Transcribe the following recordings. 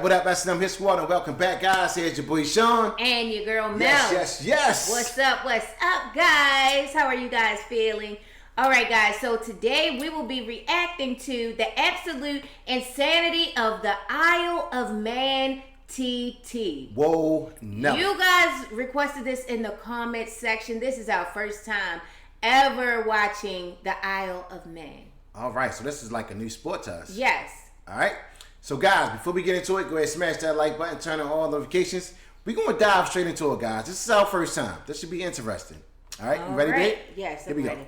What up, that's Hit Squad, and welcome back, guys. Here's your boy Sean. And your girl Mel. Yes. What's up, guys? How are you guys feeling? Alright, guys, so today we will be reacting to the absolute insanity of the Isle of Man TT. Whoa, no. You guys requested this in the comment section. This is our first time ever watching the Isle of Man. Alright, so this is like a new sport to us. Yes. Alright. So guys, before we get into it, go ahead and smash that like button, turn on all notifications. We're going to dive straight into it, guys. This is our first time. This should be interesting. Alright, you ready, babe? Yes, Here we ready. go.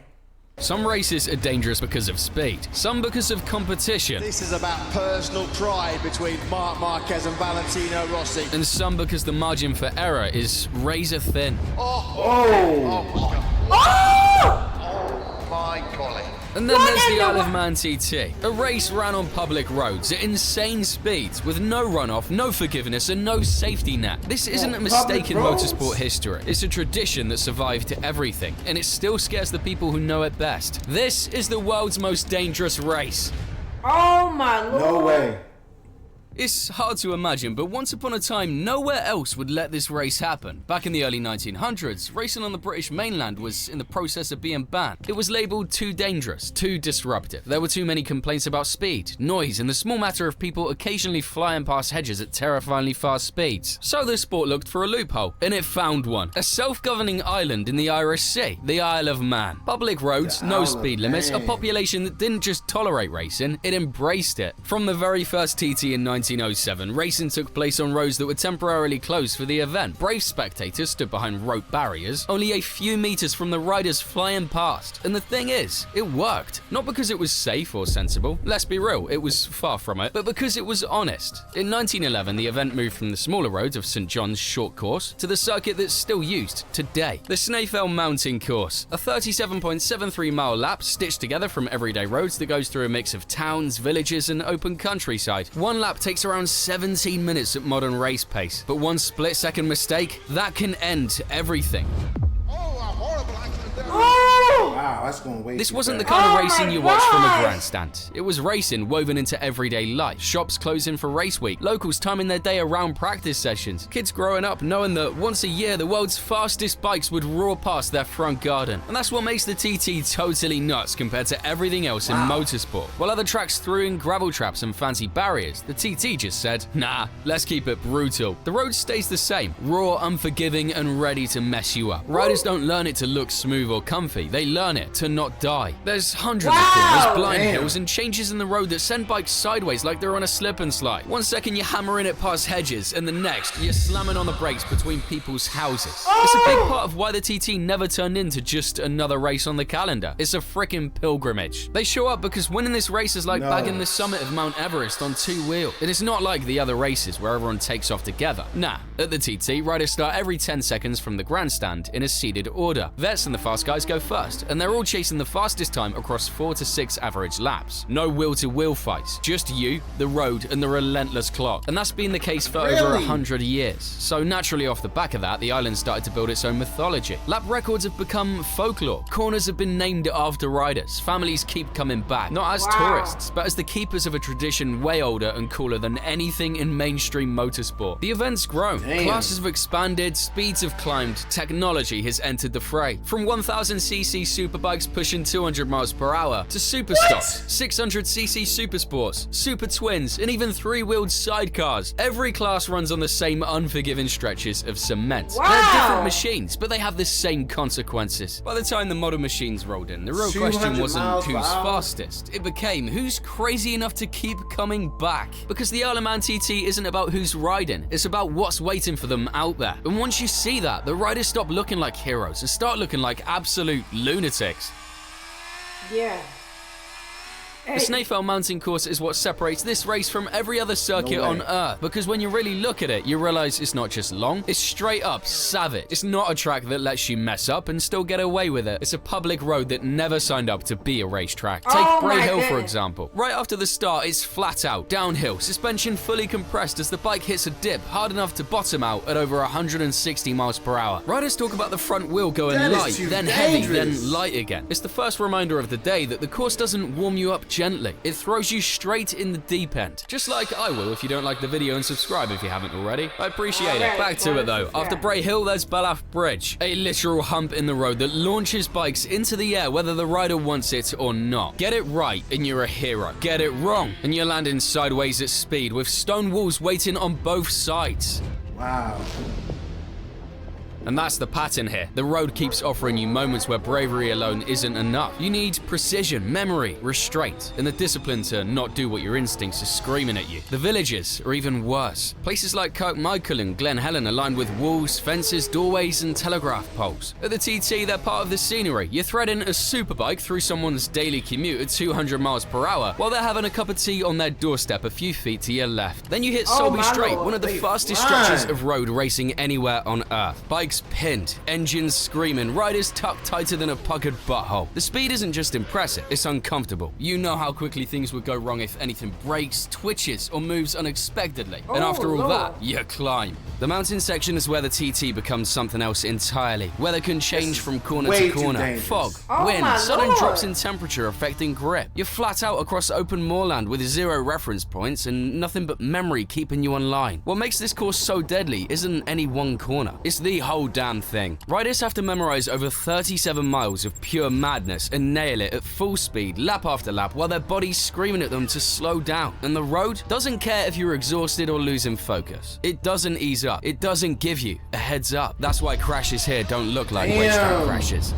Some races are dangerous because of speed, some because of competition. This is about personal pride between Marc Marquez and Valentino Rossi. And some because the margin for error is razor thin. Oh my golly. And then there's the Isle of Man TT, a race ran on public roads at insane speeds with no runoff, no forgiveness, and no safety net. This isn't a mistake in motorsport history. It's a tradition that survived everything, and it still scares the people who know it best. This is the world's most dangerous race. Oh my lord. No way. It's hard to imagine, but once upon a time, nowhere else would let this race happen. Back in the early 1900s, racing on the British mainland was in the process of being banned. It was labelled too dangerous, too disruptive. There were too many complaints about speed, noise, and the small matter of people occasionally flying past hedges at terrifyingly fast speeds. So the sport looked for a loophole, and it found one. A self-governing island in the Irish Sea, the Isle of Man. Public roads, no speed limits, a population that didn't just tolerate racing, it embraced it. From the very first TT in 1907, racing took place on roads that were temporarily closed for the event. Brave spectators stood behind rope barriers, only a few meters from the riders flying past. And the thing is, it worked. Not because it was safe or sensible, let's be real, it was far from it, but because it was honest. In 1911, the event moved from the smaller roads of St. John's Short Course to the circuit that's still used today, the Snafell Mountain course, a 37.73-mile lap stitched together from everyday roads that goes through a mix of towns, villages, and open countryside. One lap takes around 17 minutes at modern race pace, but one split-second mistake, that can end everything. Wow, that's going way This too wasn't the fast. kind of racing you watch from a grandstand. It was racing woven into everyday life. Shops closing for race week, locals timing their day around practice sessions, kids growing up knowing that once a year the world's fastest bikes would roar past their front garden. And that's what makes the TT totally nuts compared to everything else in motorsport. While other tracks threw in gravel traps and fancy barriers, the TT just said, nah, let's keep it brutal. The road stays the same, raw, unforgiving, and ready to mess you up. Riders don't learn it to look smooth or comfy, they learn it to not die. There's hundreds of corners, blind hills, and changes in the road that send bikes sideways like they're on a slip and slide. One second you're hammering it past hedges, and the next you're slamming on the brakes between people's houses. It's a big part of why the TT never turned into just another race on the calendar. It's a frickin' pilgrimage. They show up because winning this race is like bagging the summit of Mount Everest on two wheels. And it's not like the other races where everyone takes off together. Nah, at the TT, riders start every 10 seconds from the grandstand in a seeded order. Vets and the fast guys go first, and they're all chasing the fastest time across 4 to 6 average laps. No wheel-to-wheel fights, just you, the road, and the relentless clock. And that's been the case for over 100 years. So naturally off the back of that, the island started to build its own mythology. Lap records have become folklore. Corners have been named after riders. Families keep coming back, not as tourists, but as the keepers of a tradition way older and cooler than anything in mainstream motorsport. The event's grown. Classes have expanded, speeds have climbed, technology has entered the fray. From 1000cc superbikes pushing 200 miles per hour to super stocks, 600cc super sports, super twins, and even three-wheeled sidecars. Every class runs on the same unforgiving stretches of cement. They're different machines, but they have the same consequences. By the time the modern machines rolled in, the real question wasn't who's fastest. It became who's crazy enough to keep coming back. Because the Isle of Man TT isn't about who's riding, it's about what's waiting for them out there. And once you see that, the riders stop looking like heroes and start looking like absolute lunatics. Yeah. The Snafell Mountain course is what separates this race from every other circuit on Earth, because when you really look at it, you realize it's not just long, it's straight up savage. It's not a track that lets you mess up and still get away with it. It's a public road that never signed up to be a racetrack. Take Bray Hill, for example. Right after the start, it's flat out, downhill, suspension fully compressed as the bike hits a dip hard enough to bottom out at over 160 miles per hour. Riders talk about the front wheel going light, then heavy, then light again. It's the first reminder of the day that the course doesn't warm you up gently. It throws you straight in the deep end. Just like I will if you don't like the video, and subscribe if you haven't already. I appreciate it. Back to it though. After Bray Hill, there's Balaf Bridge, a literal hump in the road that launches bikes into the air whether the rider wants it or not. Get it right and you're a hero. Get it wrong and you're landing sideways at speed with stone walls waiting on both sides. Wow. And that's the pattern here. The road keeps offering you moments where bravery alone isn't enough. You need precision, memory, restraint, and the discipline to not do what your instincts are screaming at you. The villages are even worse. Places like Kirkmichael and Glen Helen are lined with walls, fences, doorways, and telegraph poles. At the TT, they're part of the scenery. You're threading a superbike through someone's daily commute at 200 miles per hour while they're having a cup of tea on their doorstep a few feet to your left. Then you hit Solby Strait, one of the fastest stretches of road racing anywhere on Earth. Bikes pinned, engines screaming, riders tucked tighter than a puckered butthole. The speed isn't just impressive, it's uncomfortable. You know how quickly things would go wrong if anything breaks, twitches, or moves unexpectedly. And after all that, you climb. The mountain section is where the TT becomes something else entirely. Weather can change from corner to corner. Fog, wind, sudden drops in temperature affecting grip. You're flat out across open moorland with zero reference points and nothing but memory keeping you online. What makes this course so deadly isn't any one corner, it's the whole damn thing. Riders have to memorize over 37 miles of pure madness and nail it at full speed, lap after lap, while their body's screaming at them to slow down. And the road doesn't care if you're exhausted or losing focus. It doesn't ease up. It doesn't give you a heads up. That's why crashes here don't look like racetrack crashes.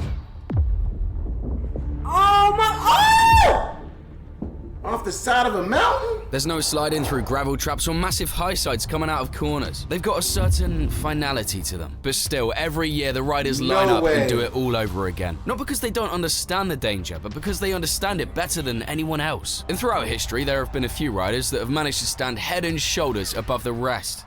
Oh my! Oh! Off the side of a mountain? There's no sliding through gravel traps or massive high sides coming out of corners. They've got a certain finality to them. But still, every year the riders line up and do it all over again. Not because they don't understand the danger, but because they understand it better than anyone else. And throughout history, there have been a few riders that have managed to stand head and shoulders above the rest.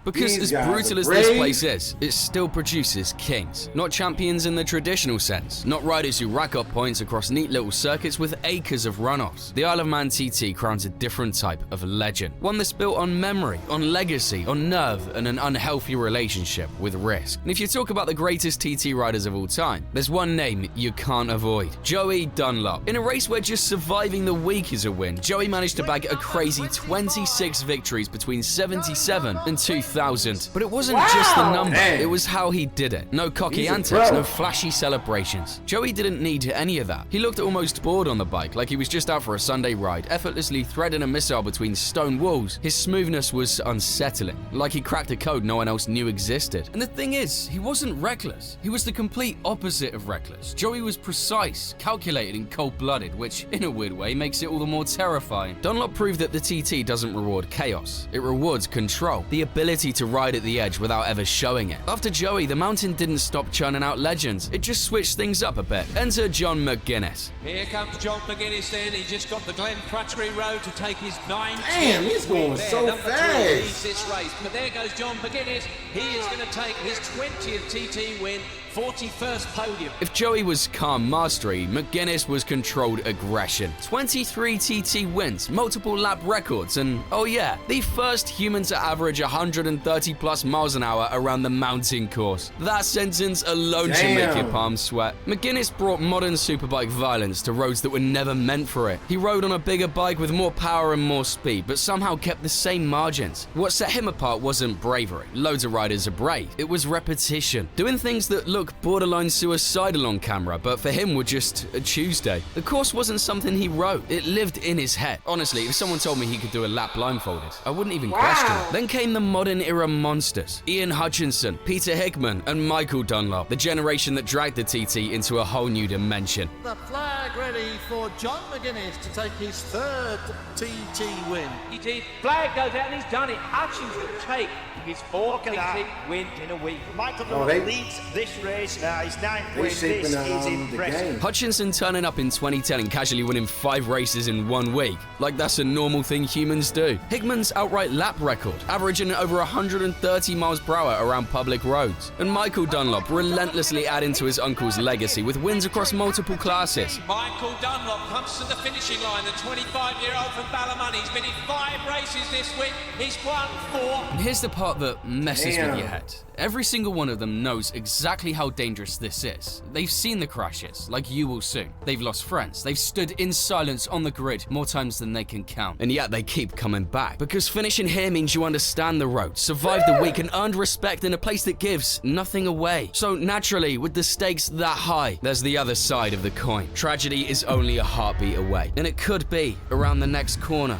Because as brutal as this place is, it still produces kings. Not champions in the traditional sense, not riders who rack up points across neat little circuits with acres of runoffs. The Isle of Man TT crowns a different type of legend. One that's built on memory, on legacy, on nerve, and an unhealthy relationship with risk. And if you talk about the greatest TT riders of all time, there's one name you can't avoid. Joey Dunlop. In a race where just surviving the week is a win, Joey managed to bag a crazy 26 victories between 77 and 2000. But it wasn't just the number, it was how he did it. No cocky antics, no flashy celebrations. Joey didn't need any of that. He looked almost bored on the bike, like he was just out for a Sunday ride, effortlessly threading a missile between stone walls. His smoothness was unsettling, like he cracked a code no one else knew existed. And the thing is, he wasn't reckless. He was the complete opposite of reckless. Joey was precise, calculated, and cold-blooded, which, in a weird way, makes it all the more terrifying. Dunlop proved that the TT doesn't reward chaos. It rewards control, the ability to ride at the edge without ever showing it. After Joey, the mountain didn't stop churning out legends. It just switched things up a bit. Enter John McGuinness. Here comes John McGuinness then. He just got the Glen Crutchery Road to take his 9th. Damn, he's going so fast. Leads this race. But there goes John McGuinness. He is going to take his 20th TT win. 41st podium. If Joey was calm mastery, McGuinness was controlled aggression. 23 TT wins, multiple lap records, and oh yeah, the first human to average 130 plus miles an hour around the mountain course. That sentence alone should make your palms sweat. McGuinness brought modern superbike violence to roads that were never meant for it. He rode on a bigger bike with more power and more speed, but somehow kept the same margins. What set him apart wasn't bravery. Loads of riders are brave. It was repetition. Doing things that look borderline suicidal on camera, but for him were just a Tuesday. The course wasn't something he wrote. It lived in his head. Honestly, if someone told me he could do a lap blindfolded, I wouldn't even question it. Then came the modern era monsters. Ian Hutchinson, Peter Hickman, and Michael Dunlop, the generation that dragged the TT into a whole new dimension. The flag ready for John McGuinness to take his 3rd TT win. TT flag goes out and he's done it. Hutchinson take his 4th TT win in a week. Michael Dunlop leads this race now. His 9th win. This is impressive. Hutchinson turning up in 2010 and casually winning 5 races in 1 week. Like that's a normal thing humans do. Hickman's outright lap record, averaging over 130 miles per hour around public roads. And Michael Dunlop relentlessly adding to his uncle's legacy with wins across multiple classes. Michael Dunlop comes to the finishing line, the 25-year-old from Ballymun. He's been in 5 races this week. He's won 4. And here's the part that messes with your head. Every single one of them knows exactly how dangerous this is. They've seen the crashes, like you will soon. They've lost friends. They've stood in silence on the grid more times than they can count. And yet they keep coming back. Because finishing here means you understand the road, survived the week, and earned respect in a place that gives nothing away. So naturally, with the stakes that high, there's the other side of the coin. Tragedy is only a heartbeat away, and it could be around the next corner.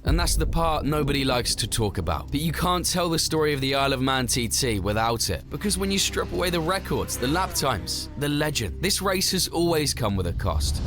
And that's the part nobody likes to talk about. But you can't tell the story of the Isle of Man TT without it. Because when you strip away the records, the lap times, the legend, this race has always come with a cost.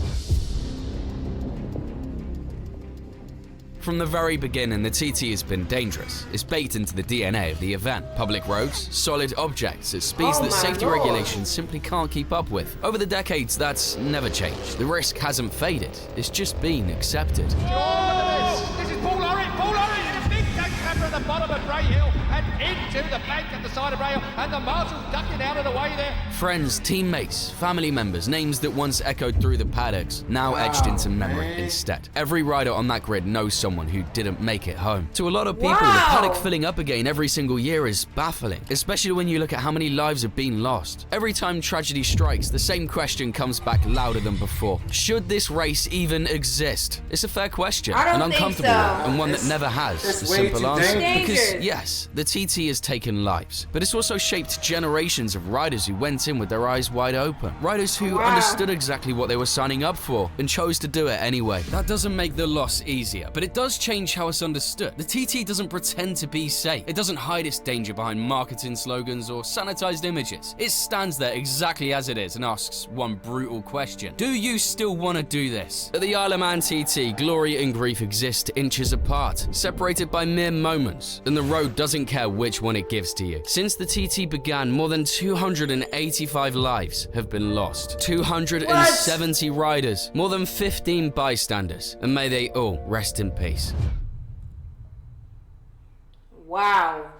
From the very beginning, the TT has been dangerous. It's baked into the DNA of the event. Public roads, solid objects at speeds that safety regulations simply can't keep up with. Over the decades, that's never changed. The risk hasn't faded. It's just been accepted. This is Paul Orrin. Paul Orrin in a big tank camber at the bottom of Bray Hill and into the bank at the side of Bray Hill, and the marshal's ducking out of the way there. Friends, teammates, family members, names that once echoed through the paddocks, now etched into memory instead. Every rider on that grid knows someone who didn't make it home. To a lot of people, the paddock filling up again every single year is baffling, especially when you look at how many lives have been lost. Every time tragedy strikes, the same question comes back louder than before. Should this race even exist? It's a fair question, an uncomfortable one, and one that never has a simple answer. Because yes, the TT has taken lives, but it's also shaped generations of riders who went in with their eyes wide open. Riders who understood exactly what they were signing up for and chose to do it anyway. That doesn't make the loss easier, but it does change how it's understood. The TT doesn't pretend to be safe. It doesn't hide its danger behind marketing slogans or sanitized images. It stands there exactly as it is and asks one brutal question. Do you still want to do this? At the Isle of Man TT, glory and grief exist inches apart, separated by mere moments, and the road doesn't care which one it gives to you. Since the TT began, more than 285 lives have been lost. 270 riders, more than 15 bystanders, and may they all rest in peace. Wow.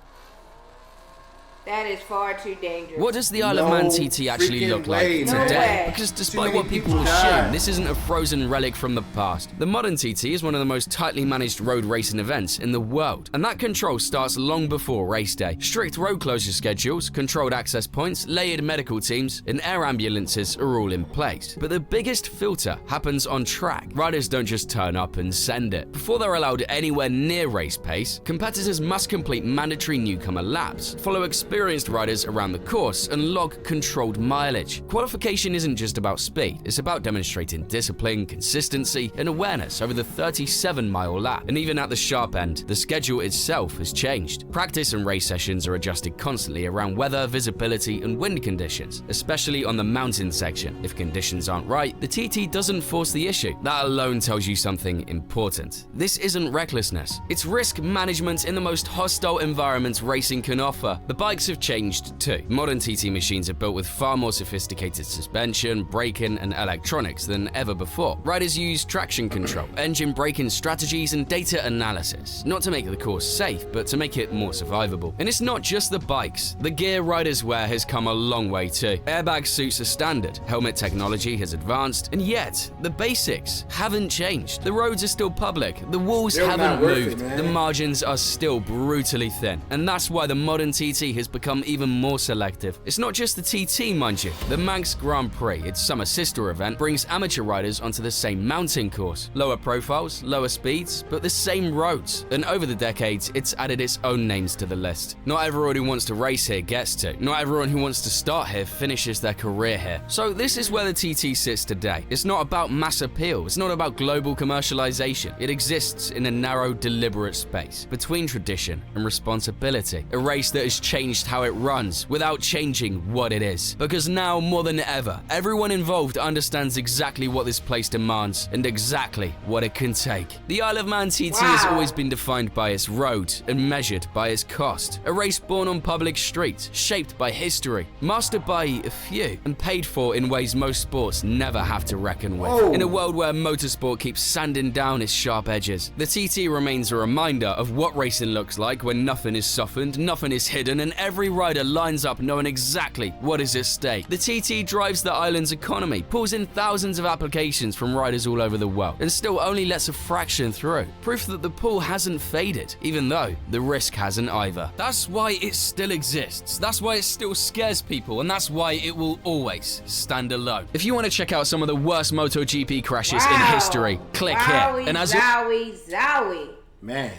That is far too dangerous. What does the Isle of Man TT actually look like today? Because despite what people will assume, this isn't a frozen relic from the past. The modern TT is one of the most tightly managed road racing events in the world, and that control starts long before race day. Strict road closure schedules, controlled access points, layered medical teams, and air ambulances are all in place. But the biggest filter happens on track. Riders don't just turn up and send it. Before they're allowed anywhere near race pace, competitors must complete mandatory newcomer laps, follow experienced riders around the course, and log controlled mileage. Qualification isn't just about speed, it's about demonstrating discipline, consistency, and awareness over the 37-mile lap. And even at the sharp end, the schedule itself has changed. Practice and race sessions are adjusted constantly around weather, visibility, and wind conditions, especially on the mountain section. If conditions aren't right, the TT doesn't force the issue. That alone tells you something important. This isn't recklessness. It's risk management in the most hostile environments racing can offer. The bikes have changed too. Modern TT machines are built with far more sophisticated suspension, braking, and electronics than ever before. Riders use traction control, engine braking strategies, and data analysis, not to make the course safe, but to make it more survivable. And it's not just the bikes. The gear riders wear has come a long way too. Airbag suits are standard, helmet technology has advanced, and yet the basics haven't changed. The roads are still public, the walls haven't moved, the margins are still brutally thin, and that's why the modern TT has become even more selective. It's not just the TT, mind you. The Manx Grand Prix, its summer sister event, brings amateur riders onto the same mountain course. Lower profiles, lower speeds, but the same roads. And over the decades, it's added its own names to the list. Not everyone who wants to race here gets to. Not everyone who wants to start here finishes their career here. So this is where the TT sits today. It's not about mass appeal. It's not about global commercialization. It exists in a narrow, deliberate space between tradition and responsibility. A race that has changed how it runs without changing what it is. Because now, more than ever, everyone involved understands exactly what this place demands and exactly what it can take. The Isle of Man TT has always been defined by its road and measured by its cost. A race born on public streets, shaped by history, mastered by a few, and paid for in ways most sports never have to reckon with. In a world where motorsport keeps sanding down its sharp edges, the TT remains a reminder of what racing looks like when nothing is softened, nothing is hidden, and every rider lines up knowing exactly what is at stake. The TT drives the island's economy, pulls in thousands of applications from riders all over the world, and still only lets a fraction through. Proof that the pool hasn't faded, even though the risk hasn't either. That's why it still exists. That's why it still scares people, and that's why it will always stand alone. If you want to check out some of the worst MotoGP crashes in history, click here. And as Zowie. Man.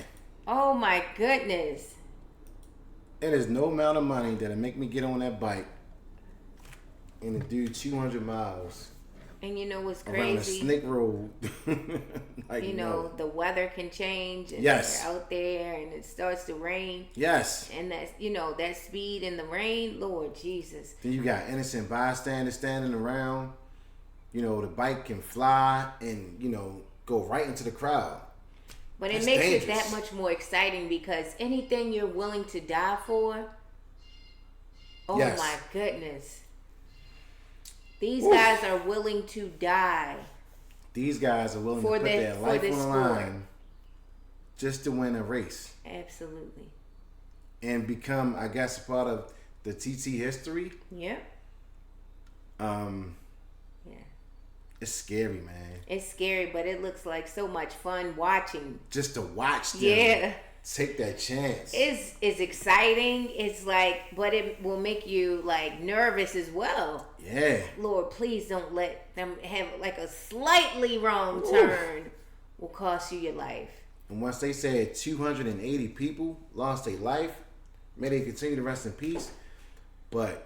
Oh my goodness. It is no amount of money that'll make me get on that bike and do 200 miles. And you know what's around a crazy? snake road. Like, you know, the weather can change and yes. you're out there and it starts to rain. Yes. And that's, you know, that speed in the rain, Lord Jesus. Then you got innocent bystanders standing around. You know, the bike can fly and, you know, go right into the crowd. But it makes it that much more exciting because anything you're willing to die for, oh yes. my goodness. These guys are willing to die. These guys are willing to put their life on the line just to win a race. Absolutely. And become, I guess, a part of the TT history. Yeah. Yeah. It's scary, man. It's scary, but it looks like so much fun watching. Just to watch them. Yeah. Take that chance. It's exciting. It's like, but it will make you like nervous as well. Yeah. Lord, please don't let them have like a slightly wrong turn will cost you your life. And once they said 280 people lost their life, may they continue to rest in peace. But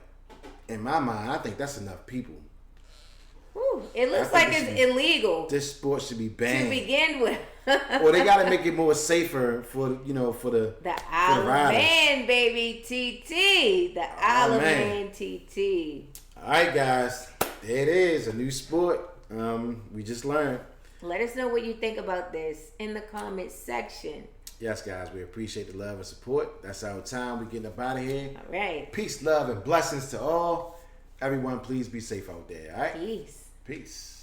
in my mind, I think that's enough people. Whew, it looks like it's illegal. This sport should be banned to begin with. Or they got to make it more safer for, you know, for the Isle of Man, baby, TT. The Isle of Man, TT. All right, guys, there it is, a new sport. We just learned. Let us know what you think about this in the comments section. Yes, guys, we appreciate the love and support. That's our time. We're getting up out of here. All right. Peace, love, and blessings to all. Everyone, please be safe out there. All right. Peace. Peace.